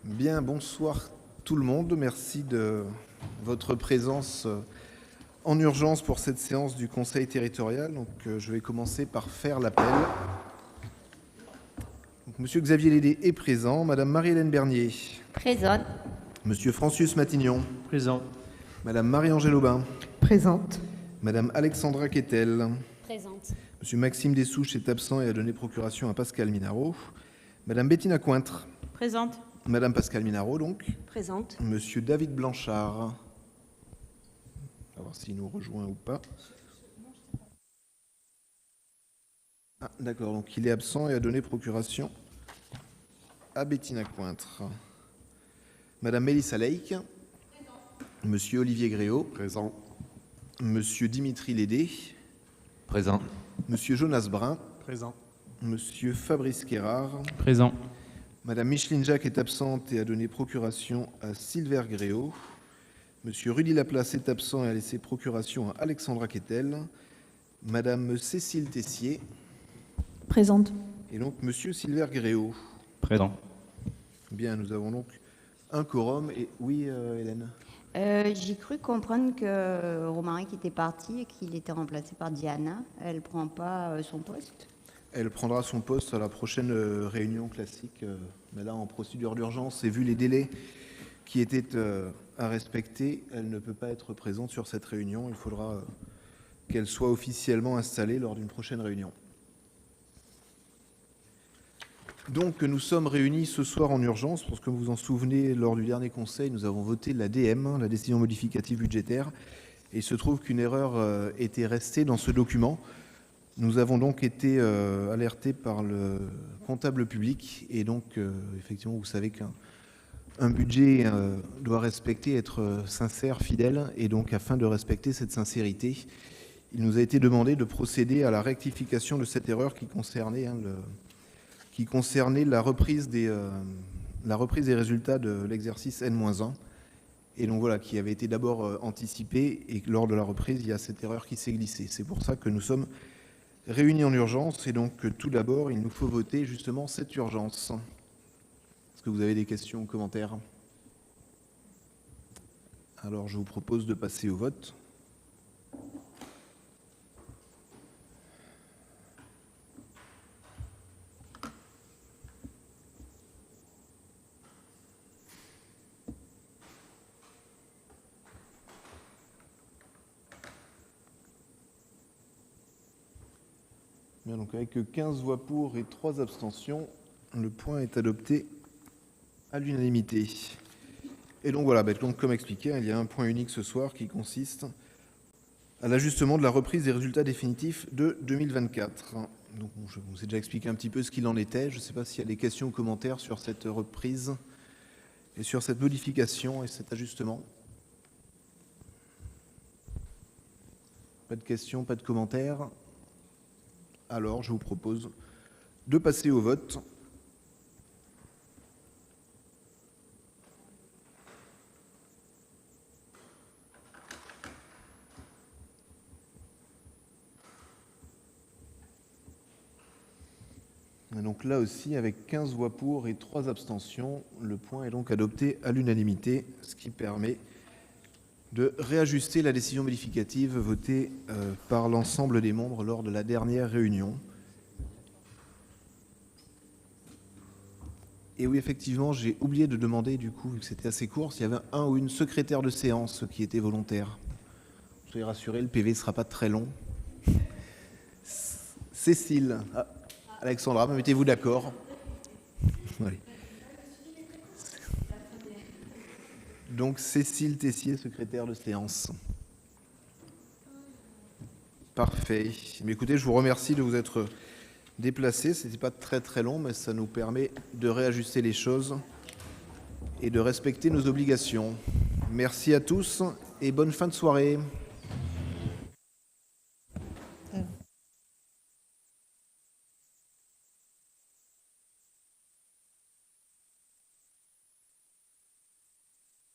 Bien, bonsoir tout le monde. Merci de votre présence en urgence pour cette séance du Conseil territorial. Donc, je vais commencer par faire l'appel. Monsieur Xavier Lédé est présent. Madame Marie-Hélène Bernier. Présente. Monsieur Francius Matignon. Présent. Madame Marie-Angèle Aubin. Présente. Madame Alexandra Quetel. Présente. Monsieur Maxime Dessouche est absent et a donné procuration à Pascal Minaro. Madame Bettina Cointre. Présente. Madame Pascal Minaro, donc. Présente. Monsieur David Blanchard. On va voir s'il nous rejoint ou pas. Ah, d'accord, donc il est absent et a donné procuration à Bettina Cointre. Madame Mélissa Leïc. Monsieur Olivier Gréau. Présent. Monsieur Dimitri Lédé. Présent. Monsieur Jonas Brun. Présent. Monsieur Fabrice Guérard. Présent. Madame Micheline Jacques est absente et a donné procuration à Sylvain Gréau. Monsieur Rudy Laplace est absent et a laissé procuration à Alexandra Quetel. Madame Cécile Tessier. Présente. Et donc Monsieur Sylvain Gréau. Présent. Bien, nous avons donc un quorum. Et oui, Hélène. J'ai cru comprendre que Romaric était parti et qu'il était remplacé par Diana. Elle ne prend pas son poste. Elle prendra son poste à la prochaine réunion classique. Mais là, en procédure d'urgence, et vu les délais qui étaient à respecter, elle ne peut pas être présente sur cette réunion. Il faudra qu'elle soit officiellement installée lors d'une prochaine réunion. Donc, nous sommes réunis ce soir en urgence, parce que vous vous en souvenez, lors du dernier conseil, nous avons voté la DM, la décision modificative budgétaire, et il se trouve qu'une erreur était restée dans ce document. Nous avons donc été alertés par le comptable public, et donc, effectivement, vous savez qu'un budget doit respecter, être sincère, fidèle, et donc, afin de respecter cette sincérité, il nous a été demandé de procéder à la rectification de cette erreur qui concernait la reprise des résultats de l'exercice N-1, et donc voilà, qui avait été d'abord anticipé, et lors de la reprise, il y a cette erreur qui s'est glissée. C'est pour ça que nous sommes réunis en urgence, et donc tout d'abord, il nous faut voter justement cette urgence. Est-ce que vous avez des questions ou commentaires? Alors, je vous propose de passer au vote. Bien, donc avec 15 voix pour et 3 abstentions, le point est adopté à l'unanimité. Et donc voilà, donc comme expliqué, il y a un point unique ce soir qui consiste à l'ajustement de la reprise des résultats définitifs de 2024. Donc je vous ai déjà expliqué un petit peu ce qu'il en était. Je ne sais pas s'il y a des questions ou commentaires sur cette reprise et sur cette modification et cet ajustement. Pas de questions, pas de commentaires. Alors, je vous propose de passer au vote. Et donc là aussi, avec 15 voix pour et 3 abstentions, le point est donc adopté à l'unanimité, ce qui permet de réajuster la décision modificative votée par l'ensemble des membres lors de la dernière réunion. Et oui, effectivement, j'ai oublié de demander, du coup, vu que c'était assez court, s'il y avait un ou une secrétaire de séance qui était volontaire. Soyez rassurés, le PV ne sera pas très long. Cécile. Ah, Alexandra, mettez-vous d'accord. Allez. Donc, Cécile Tessier, secrétaire de séance. Parfait. Mais écoutez, je vous remercie de vous être déplacé. Ce n'était pas très très long, mais ça nous permet de réajuster les choses et de respecter nos obligations. Merci à tous et bonne fin de soirée.